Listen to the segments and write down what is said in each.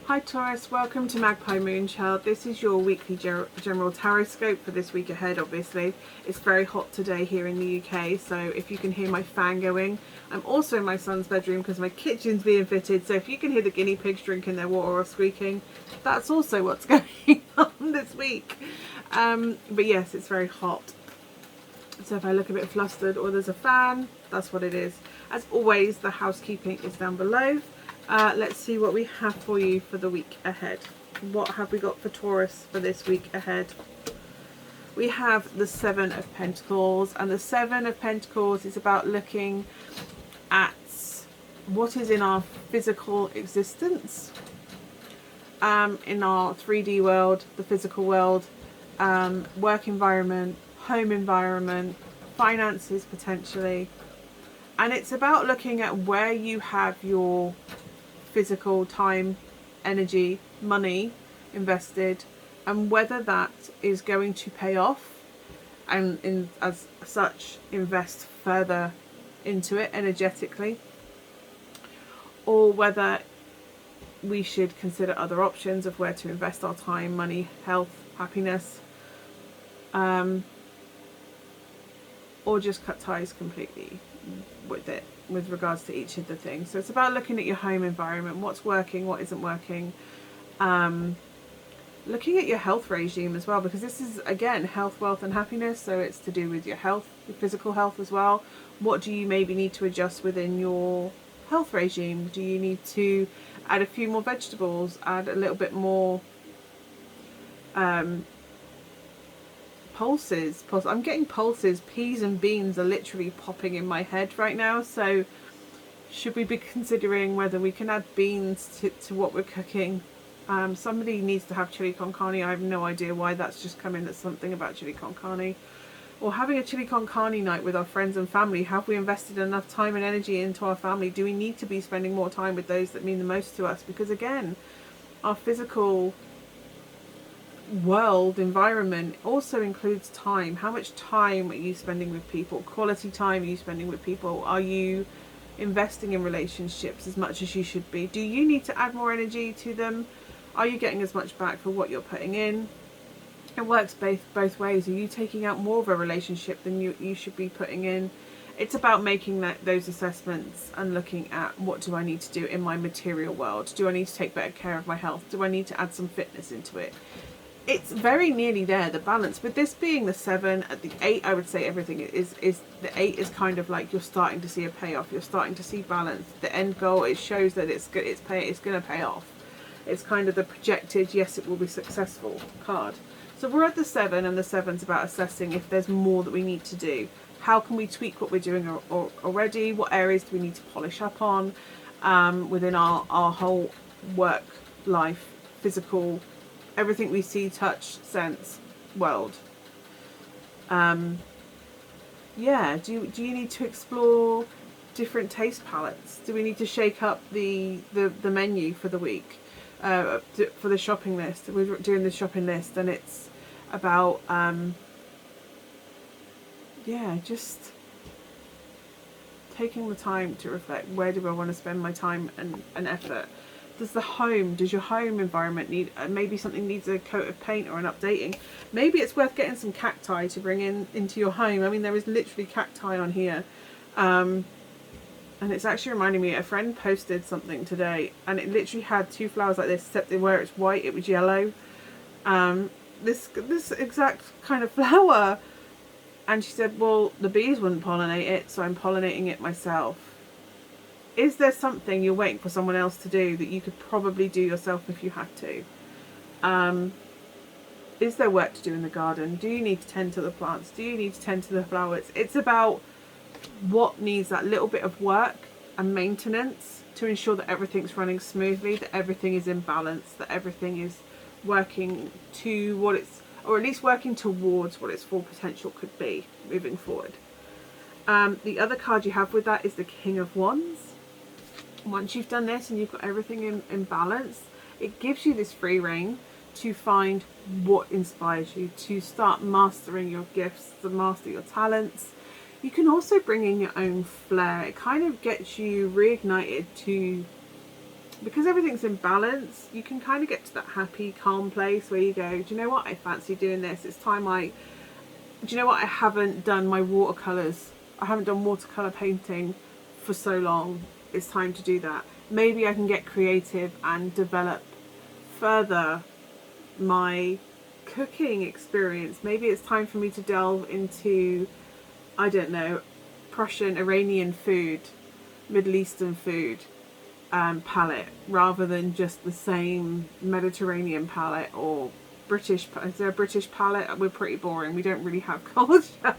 Hi Taurus, welcome to Magpie Moonchild. This is your weekly general Tarotscope for this week ahead, obviously. It's very hot today here in the UK, so if you can hear my fan going, I'm also in my son's bedroom because my kitchen's being fitted, so if you can hear the guinea pigs drinking their water or squeaking, that's also what's going on this week. But yes, it's very hot. So if I look a bit flustered or there's a fan, that's what it is. As always, the housekeeping is down below. Let's see what we have for you for the week ahead. What have we got for Taurus for this week ahead? We have the Seven of Pentacles, and the Seven of Pentacles is about looking at what is in our physical existence, in our 3D world, the physical world, work environment, home environment, finances potentially, and it's about looking at where you have your physical time, energy, money invested, and whether that is going to pay off, and as such invest further into it energetically, or whether we should consider other options of where to invest our time, money, health, happiness, or just cut ties completely with it with regards to each of the things. So it's about looking at your home environment, what's working, what isn't working, looking at your health regime as well, because this is again health, wealth and happiness, so it's to do with your health, your physical health as well. What do you maybe need to adjust within your health regime? Do you need to add a few more vegetables, add a little bit more pulses? I'm getting pulses. Peas and beans are literally popping in my head right now, so should we be considering whether we can add beans to what we're cooking? Somebody needs to have chili con carne. I have no idea why that's just come in. There's something about chili con carne, or having a chili con carne night with our friends and family. Have we invested enough time and energy into our family? Do we need to be spending more time with those that mean the most to us? Because again, our physical world environment also includes time. How much time are you spending with people? Quality time are you spending with people? Are you investing in relationships as much as you should be? Do you need to add more energy to them? Are you getting as much back for what you're putting in? It works both ways. Are you taking out more of a relationship than you should be putting in? It's about making those assessments and looking at, what do I need to do in my material world? Do I need to take better care of my health? Do I need to add some fitness into it? It's very nearly there, the balance. With this being the 7, at the 8, I would say everything is the 8 is kind of like you're starting to see a payoff. You're starting to see balance. The end goal, it shows that it's going to pay off. It's kind of the projected, yes, it will be successful card. So we're at the 7, and the 7's about assessing if there's more that we need to do. How can we tweak what we're doing already? What areas do we need to polish up on within our whole work life, physical, everything we see, touch, sense world? Yeah, do you need to explore different taste palettes? Do we need to shake up the menu for the week, for the shopping list? We're doing the shopping list, and it's about yeah, just taking the time to reflect, where do I want to spend my time and effort? Does your home environment need, maybe something needs a coat of paint or an updating? Maybe it's worth getting some cacti to bring into your home. I mean, there is literally cacti on here. And it's actually reminding me, a friend posted something today, and it literally had 2 flowers like this, except where it's white, it was yellow. This exact kind of flower. And she said, well, the bees wouldn't pollinate it, so I'm pollinating it myself. Is there something you're waiting for someone else to do that you could probably do yourself if you had to? Is there work to do in the garden? Do you need to tend to the plants? Do you need to tend to the flowers? It's about what needs that little bit of work and maintenance to ensure that everything's running smoothly, that everything is in balance, that everything is working to what it's, or at least working towards what its full potential could be moving forward. The other card you have with that is the King of Wands. Once you've done this and you've got everything in balance, it gives you this free reign to find what inspires you, to start mastering your gifts, to master your talents. You can also bring in your own flair. It kind of gets you reignited to because everything's in balance, you can kind of get to that happy, calm place where you go, do you know what, I fancy doing this. It's time do you know what, I haven't done my watercolours. I haven't done watercolour painting for so long. It's time to do that. Maybe I can get creative and develop further my cooking experience. Maybe it's time for me to delve into, I don't know, Prussian, Iranian food, Middle Eastern food palette, rather than just the same Mediterranean palette or British. Is there a British palette? We're pretty boring. We don't really have culture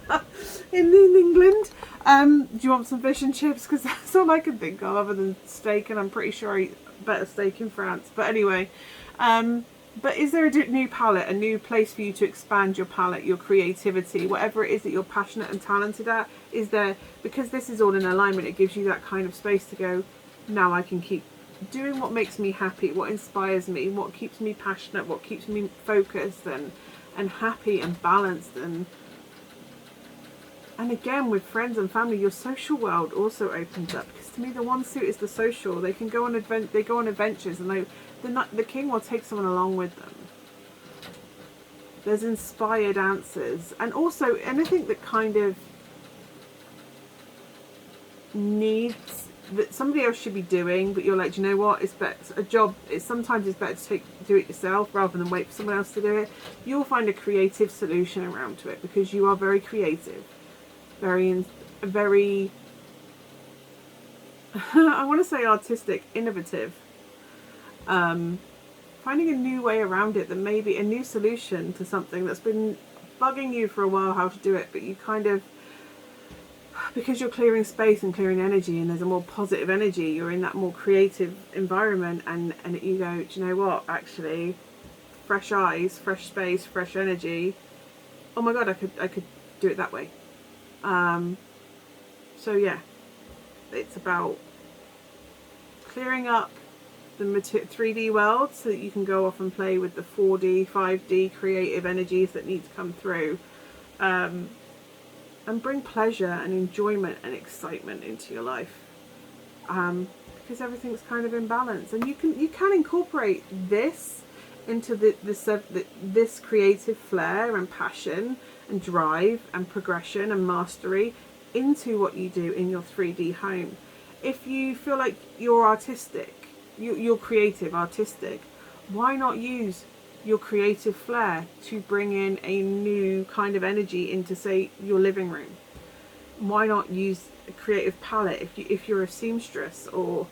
in England. Do you want some fish and chips? Because that's all I can think of other than steak, and I'm pretty sure I eat better steak in France. But anyway, but is there a new palette, a new place for you to expand your palette, your creativity, whatever it is that you're passionate and talented at? Is there, because this is all in alignment, it gives you that kind of space to go, now I can keep doing what makes me happy, what inspires me, what keeps me passionate, what keeps me focused and happy and balanced. And again, with friends and family, your social world also opens up, because to me the one suit is the social. They can go on adventures, and the king will take someone along with them. There's inspired answers, and also anything that kind of needs, that somebody else should be doing, but you're like, do you know what, it's better, a job, sometimes it's better to do it yourself rather than wait for someone else to do it. You'll find a creative solution around to it, because you are very creative, very I want to say artistic, innovative, finding a new way around it, that maybe a new solution to something that's been bugging you for a while, how to do it, but you kind of, because you're clearing space and clearing energy, and there's a more positive energy, you're in that more creative environment, and you go, do you know what, actually, fresh eyes, fresh space, fresh energy, oh my god, I could do it that way. So yeah, it's about clearing up the 3D world so that you can go off and play with the 4D, 5D creative energies that need to come through, and bring pleasure and enjoyment and excitement into your life, because everything's kind of in balance. And you can incorporate this into this creative flair and passion and drive and progression and mastery into what you do in your 3D home. If you feel like you're artistic, you're creative, artistic, why not use your creative flair to bring in a new kind of energy into, say, your living room? Why not use a creative palette if you're a seamstress, or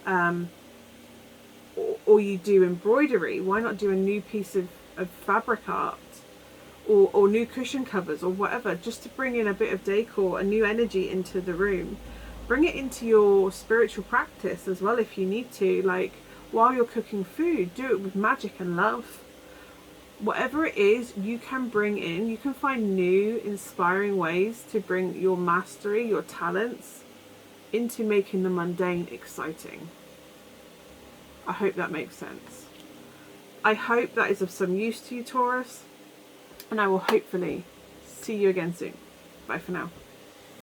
you do embroidery? Why not do a new piece of fabric art, or new cushion covers, or whatever, just to bring in a bit of decor, a new energy into the room. Bring it into your spiritual practice as well if you need to, like while you're cooking food, do it with magic and love. Whatever it is, you can bring in, you can find new inspiring ways to bring your mastery, your talents into making the mundane exciting. I hope that makes sense. I hope that is of some use to you, Taurus, and I will hopefully see you again soon. Bye for now.